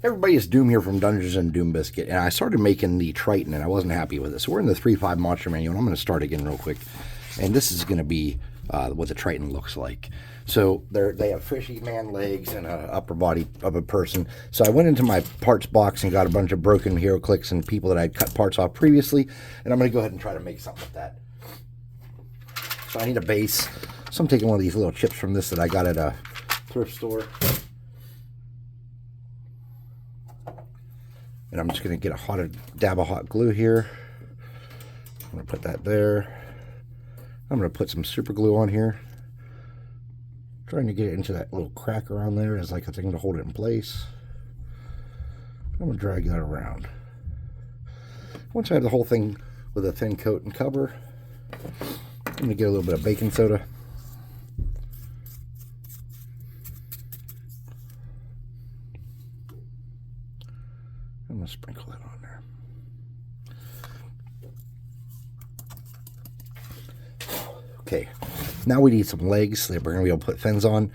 Everybody, is Doom here from Dungeons and Doom Biscuit, and I started making the Triton, and I wasn't happy with it. So we're in the 3.5 Monster Manual, and I'm going to start again real quick. And this is going to be what the Triton looks like. So they have fishy man legs and an upper body of a person. So I went into my parts box and got a bunch of broken hero clicks and people that I'd cut parts off previously, and I'm going to go ahead and try to make something with that. So I need a base. So I'm taking one of these little chips from this that I got at a thrift store. And I'm just going to get a dab of hot glue here. I'm going to put that there. I'm going to put some super glue on here. Trying to get it into that little crack around there as like a thing to hold it in place. I'm going to drag that around. Once I have the whole thing with a thin coat and cover, I'm going to get a little bit of baking soda. I'm going to sprinkle that on there. Okay, now we need some legs that we're going to be able to put fins on.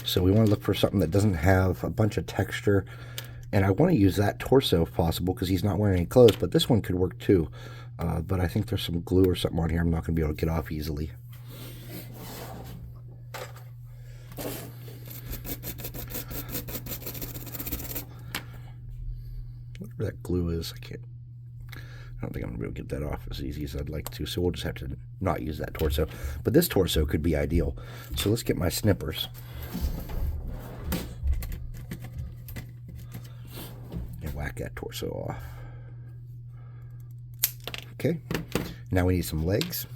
So we want to look for something that doesn't have a bunch of texture. And I want to use that torso if possible because he's not wearing any clothes, but this one could work too. But I think there's some glue or something on here I'm not going to be able to get off easily. Whatever that glue is, I don't think I'm going to be able to get that off as easy as I'd like to, so we'll just have to not use that torso. But this torso could be ideal. So let's get my snippers. And whack that torso off. Okay, now we need some legs.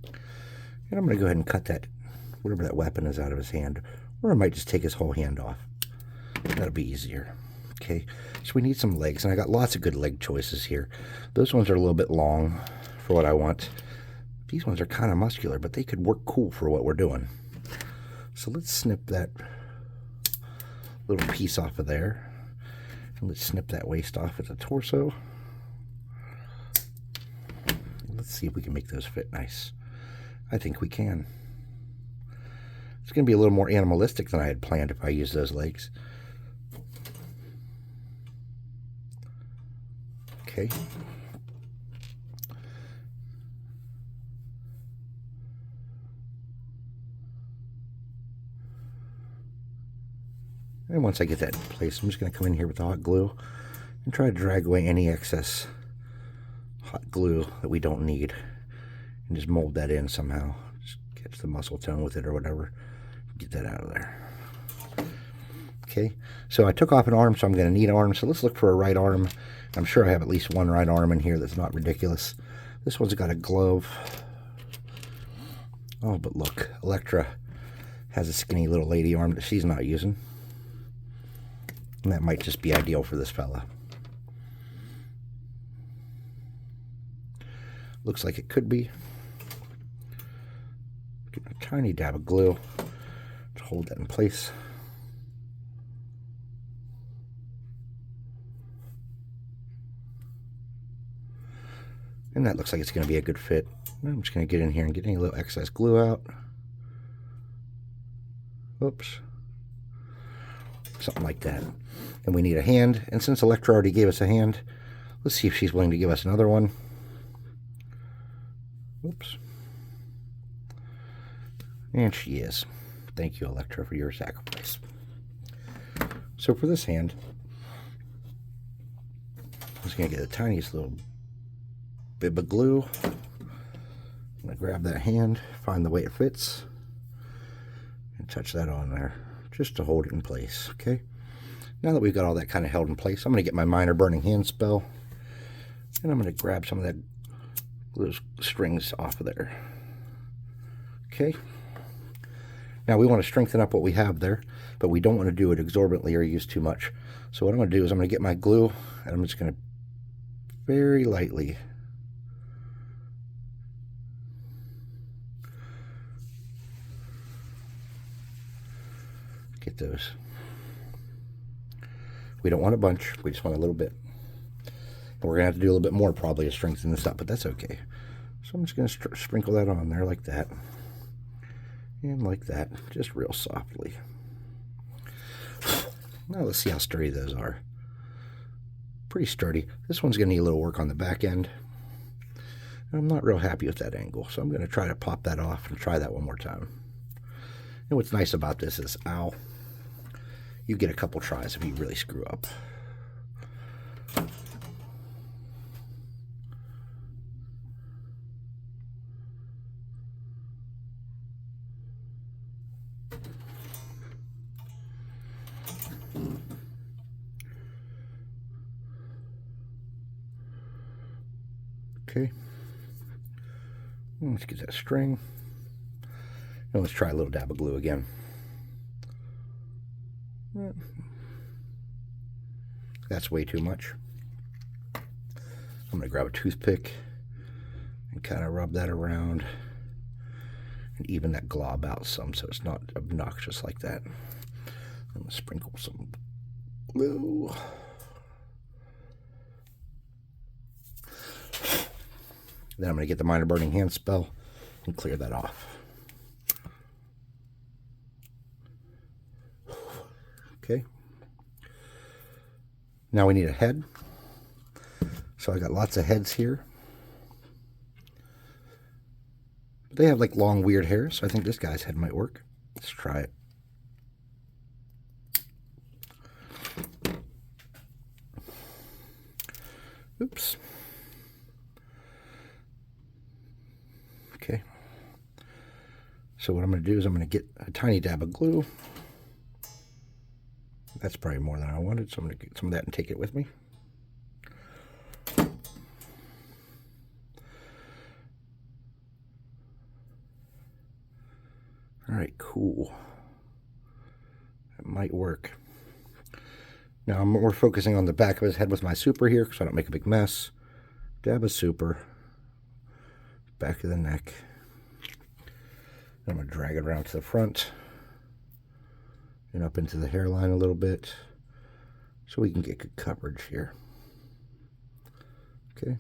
And I'm going to go ahead and cut that, whatever that weapon is, out of his hand. Or I might just take his whole hand off. That'll be easier. Okay, so we need some legs, and I got lots of good leg choices here. Those ones are a little bit long for what I want. These ones are kind of muscular, but they could work cool for what we're doing. So let's snip that little piece off of there. And let's snip that waist off at the torso. Let's see if we can make those fit nice. I think we can. It's going to be a little more animalistic than I had planned if I use those legs. Okay. And once I get that in place, I'm just going to come in here with the hot glue and try to drag away any excess hot glue that we don't need and just mold that in somehow. Just catch the muscle tone with it or whatever. Get that out of there. Okay, so I took off an arm, so I'm going to need arms. So let's look for a right arm. I'm sure I have at least one right arm in here that's not ridiculous. This one's got a glove. Oh, but look, Electra has a skinny little lady arm that she's not using. And that might just be ideal for this fella. Looks like it could be. Get a tiny dab of glue to hold that in place. And that looks like it's going to be a good fit. I'm just going to get in here and get any little excess glue out. Oops. Something like that. And we need a hand. And since Electra already gave us a hand, let's see if she's willing to give us another one. Oops. And she is. Thank you, Electra, for your sacrifice. So for this hand, I'm just going to get the tiniest little bit of glue. I'm going to grab that hand, find the way it fits, and touch that on there just to hold it in place. Okay, now that we've got all that kind of held in place, I'm going to get my minor burning hand spell, and I'm going to grab some of those strings off of there. Okay, now we want to strengthen up what we have there, but we don't want to do it exorbitantly or use too much. So what I'm going to do is I'm going to get my glue, and I'm just going to very lightly get those. We don't want a bunch, we just want a little bit. And we're going to have to do a little bit more probably to strengthen this up, but that's okay. So I'm just going to sprinkle that on there like that. And like that, just real softly. Now let's see how sturdy those are. pretty sturdy. This one's going to need a little work on the back end. I'm not real happy with that angle, so I'm going to try to pop that off and try that one more time. And what's nice about this is, ow, you get a couple tries if you really screw up. Okay. Let's get that string. And let's try a little dab of glue again. That's way too much. I'm going to grab a toothpick and kind of rub that around and even that glob out some so it's not obnoxious like that. I'm going to sprinkle some glue. Then I'm going to get the minor burning hand spell and clear that off. Okay. Now we need a head. So I got lots of heads here. They have like long weird hair, so I think this guy's head might work. Let's try it. Oops. Okay. So what I'm going to do is I'm going to get a tiny dab of glue. That's probably more than I wanted, so I'm going to get some of that and take it with me. All right, cool. That might work. Now I'm more focusing on the back of his head with my super here so I don't make a big mess. Dab of super. Back of the neck. I'm going to drag it around to the front and up into the hairline a little bit so we can get good coverage here. Okay.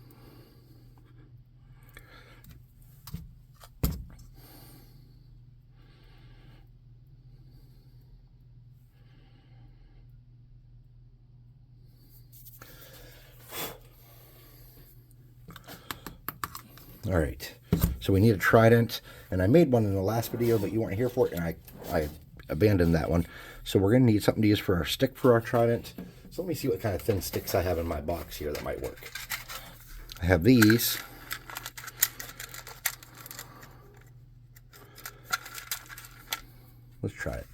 All right, so we need a trident, and I made one in the last video, but you weren't here for it, and I abandoned that one. So we're going to need something to use for our stick for our trident. So let me see what kind of thin sticks I have in my box here that might work. I have these. Let's try it.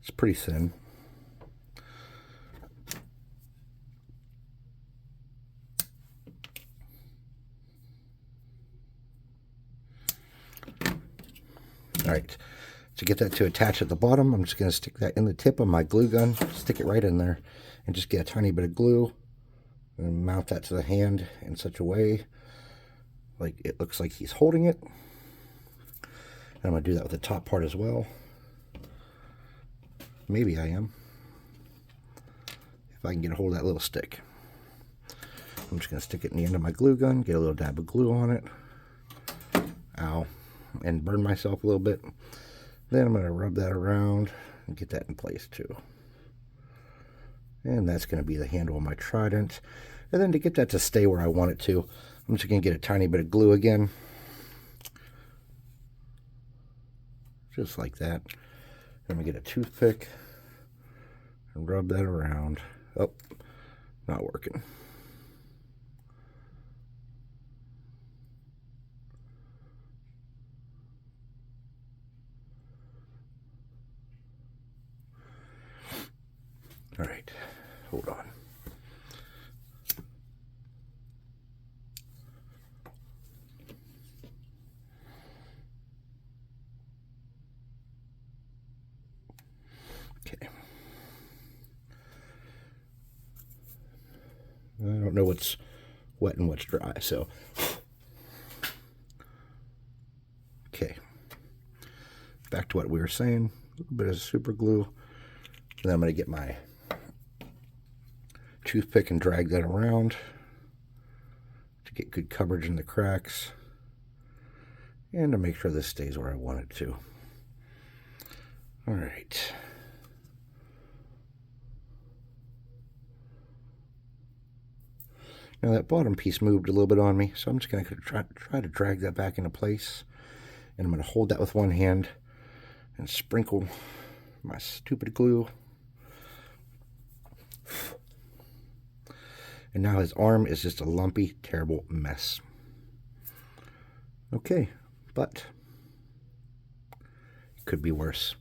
It's pretty thin. All right, to get that to attach at the bottom, I'm just going to stick that in the tip of my glue gun, stick it right in there, and just get a tiny bit of glue and mount that to the hand in such a way like it looks like he's holding it. And I'm going to do that with the top part as well. Maybe I am. If I can get a hold of that little stick. I'm just going to stick it in the end of my glue gun, get a little dab of glue on it. Ow. And burn myself a little bit. Then I'm going to rub that around and get that in place too. And that's going to be the handle of my trident. And then to get that to stay where I want it to, I'm just going to get a tiny bit of glue again. Just like that. I'm going to get a toothpick and rub that around. Oh, not working. All right, hold on. Okay. I don't know what's wet and what's dry, so. Okay. Back to what we were saying. A little bit of super glue. And then I'm going to get my toothpick and drag that around to get good coverage in the cracks and to make sure this stays where I want it to. All right. Now that bottom piece moved a little bit on me, so I'm just going to try to drag that back into place. And I'm going to hold that with one hand and sprinkle my stupid glue. And now his arm is just a lumpy, terrible mess. Okay, but it could be worse.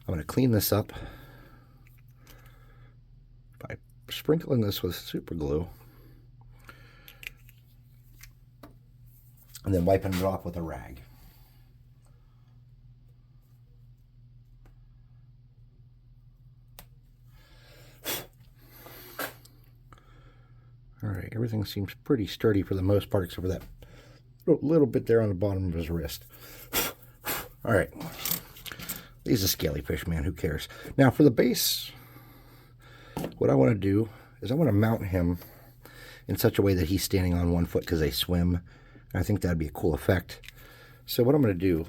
I'm going to clean this up by sprinkling this with super glue and then wiping it off with a rag. All right, everything seems pretty sturdy for the most part, except for that little bit there on the bottom of his wrist. All right, he's a scaly fish, man, who cares? Now for the base, what I want to do is I want to mount him in such a way that he's standing on one foot because they swim. I think that'd be a cool effect. So what I'm going to do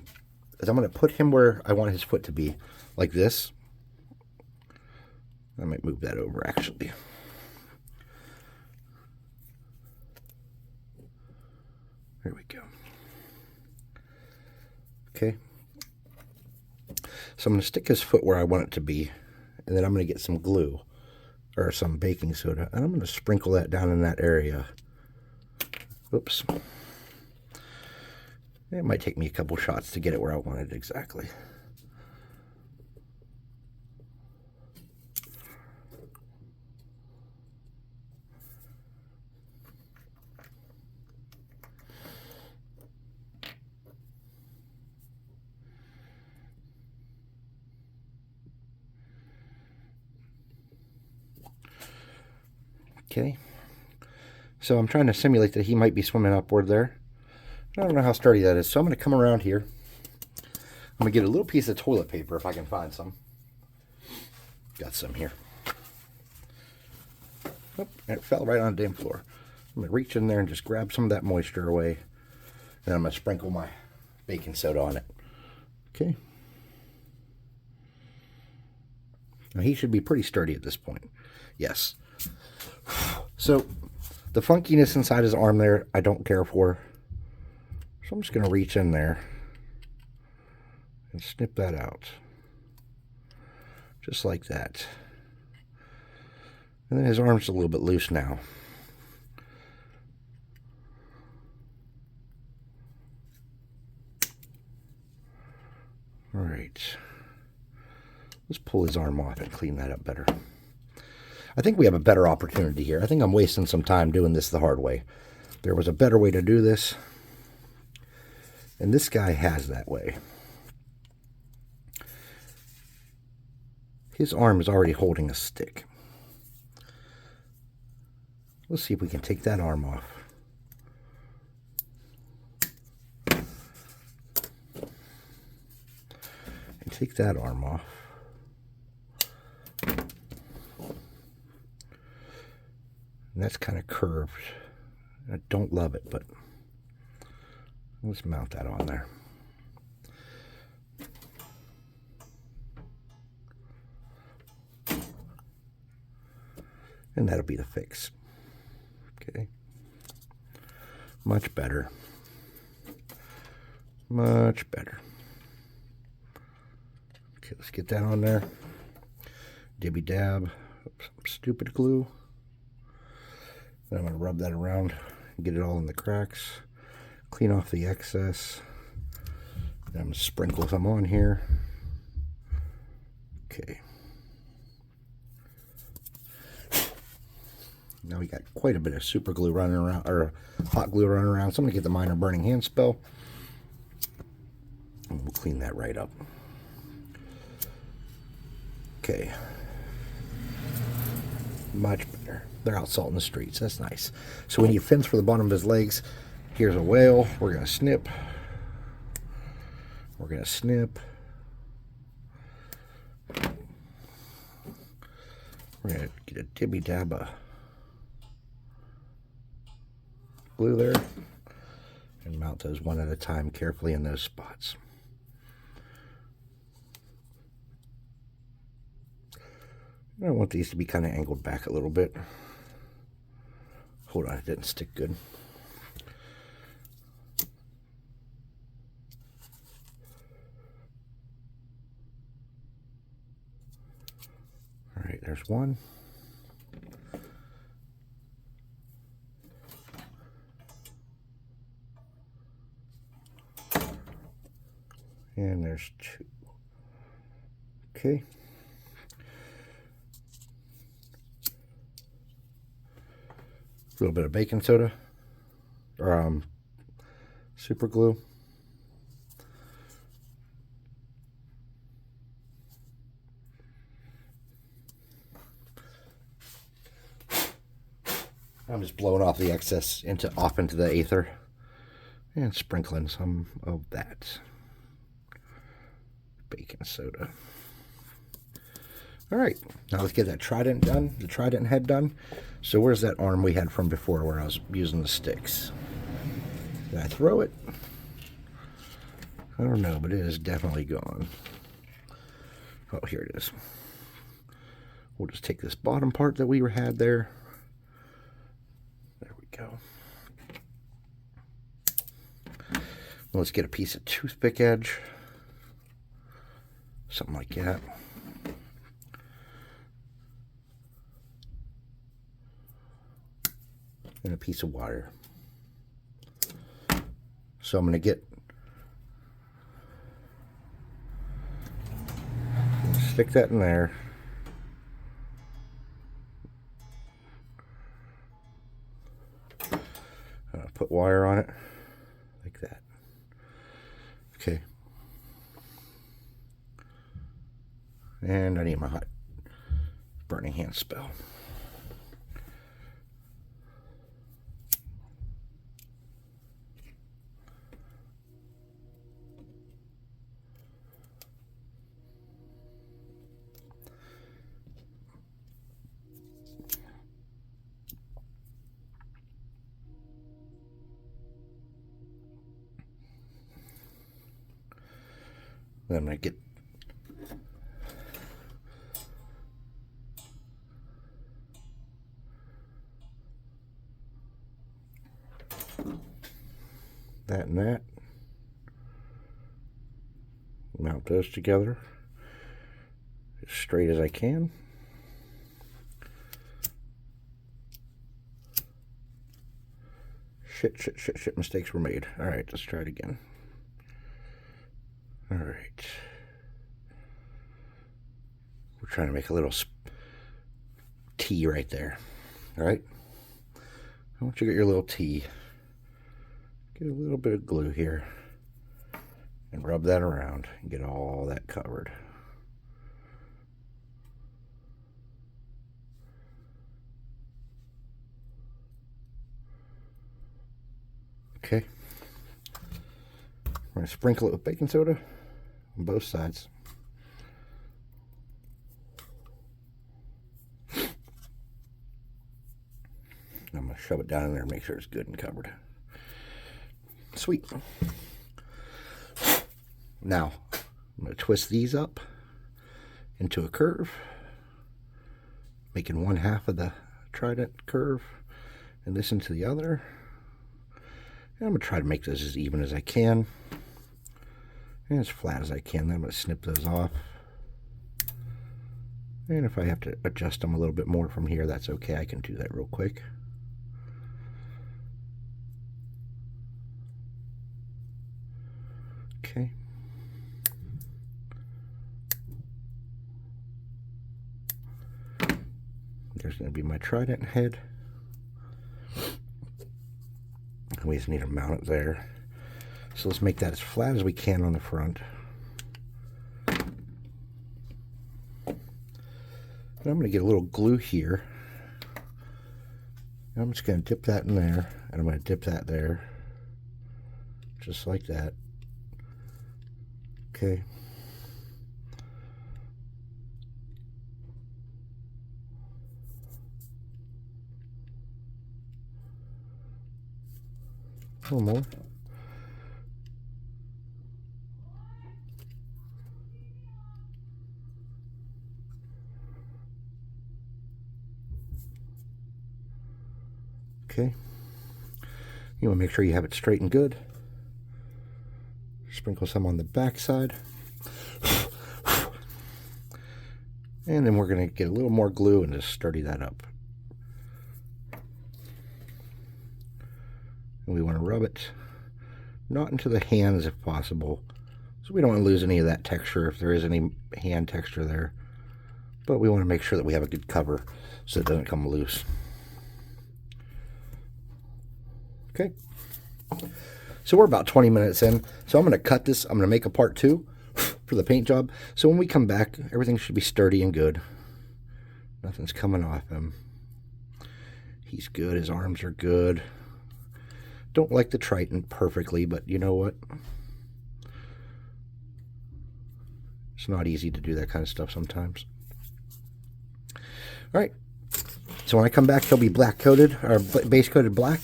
is I'm going to put him where I want his foot to be, like this. I might move that over, actually. There we go. Okay. So I'm going to stick his foot where I want it to be, and then I'm going to get some glue or some baking soda, and I'm going to sprinkle that down in that area. Oops. It might take me a couple shots to get it where I want it exactly. Okay, so I'm trying to simulate that he might be swimming upward there. I don't know how sturdy that is, so I'm going to come around here. I'm going to get a little piece of toilet paper if I can find some. Got some here. Oh, and it fell right on the damn floor. I'm going to reach in there and just grab some of that moisture away. Then I'm going to sprinkle my baking soda on it. Okay. Now he should be pretty sturdy at this point. Yes. So the funkiness inside his arm there, I don't care for. So I'm just going to reach in there and snip that out. Just like that. And then his arm's a little bit loose now. All right. Let's pull his arm off and clean that up better. I think we have a better opportunity here. I think I'm wasting some time doing this the hard way. There was a better way to do this. And this guy has that way. His arm is already holding a stick. Let's see if we can take that arm off. And take that arm off. And that's kind of curved. I don't love it, but let's mount that on there. And that'll be the fix. Okay. Much better. Much better. Okay, let's get that on there. Dibby dab. Some stupid glue. Then I'm going to rub that around and get it all in the cracks. Clean off the excess. Then I'm going to sprinkle some on here. Okay. Now we got quite a bit of super glue running around, or hot glue running around. So I'm going to get the minor burning hand spell. And we'll clean that right up. Okay. Much better. They're out salting the streets. That's nice. So we need fins for the bottom of his legs. Here's a whale. We're going to snip. We're going to snip. We're going to get a dibby dab of glue there. And mount those one at a time carefully in those spots. I want these to be kind of angled back a little bit. Hold on, it didn't stick good. All right, there's one. And there's two. Okay. A little bit of baking soda or super glue. I'm just blowing off the excess off into the aether and sprinkling some of that baking soda. All right, now let's get that trident done, the trident head done. So where's that arm we had from before where I was using the sticks? Did I throw it? I don't know, but it is definitely gone. Oh, here it is. We'll just take this bottom part that we had there. There we go. Let's get a piece of toothpick edge. Something like that. And a piece of wire. So I'm going to stick that in there. Put wire on it like that. Okay. And I need my hot burning hand spell. Then I'm going to get that and that. Mount those together as straight as I can. Shit, mistakes were made. All right, let's try it again. All right. We're trying to make a little T right there. All right. I want you to get your little T. Get a little bit of glue here and rub that around and get all that covered. Okay. I'm going to sprinkle it with baking soda on both sides. I'm going to shove it down in there and make sure it's good and covered. Sweet. Now, I'm going to twist these up into a curve, making one half of the trident curve and this into the other. And I'm going to try to make this as even as I can and as flat as I can. Then I'm going to snip those off. And if I have to adjust them a little bit more from here, that's okay. I can do that real quick. Okay. There's going to be my trident head. We just need to mount it there. So let's make that as flat as we can on the front. And I'm going to get a little glue here. And I'm just going to dip that in there, and I'm going to dip that there. Just like that. Okay. A little more. Okay. You want to make sure you have it straight and good. Sprinkle some on the back side. And then we're going to get a little more glue and just sturdy that up. And we want to rub it not into the hands if possible, so we don't want to lose any of that texture if there is any hand texture there. But we want to make sure that we have a good cover so it doesn't come loose. Okay. So we're about 20 minutes in. So I'm going to cut this. I'm going to make a part 2 for the paint job. So when we come back, everything should be sturdy and good. Nothing's coming off him. He's good. His arms are good. Don't like the Triton perfectly, but you know what? It's not easy to do that kind of stuff sometimes. All right. So when I come back, he'll be black coated, or base coated black,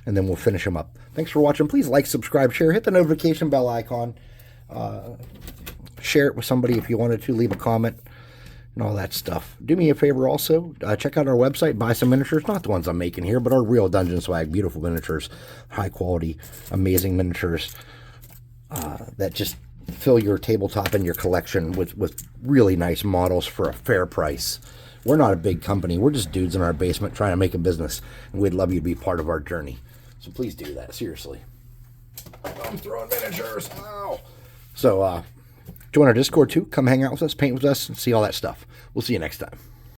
and then we'll finish him up. Thanks for watching. Please like, subscribe, share, hit the notification bell icon. Share it with somebody if you wanted to. Leave a comment and all that stuff. Do me a favor also. Check out our website. Buy some miniatures. Not the ones I'm making here, but our real Dungeon Swag. Beautiful miniatures. High quality. Amazing miniatures. That just fill your tabletop and your collection with really nice models for a fair price. We're not a big company. We're just dudes in our basement trying to make a business. And we'd love you to be part of our journey. So please do that. Seriously. I'm throwing miniatures. Ow. So, join our Discord too. Come hang out with us, paint with us, and see all that stuff. We'll see you next time.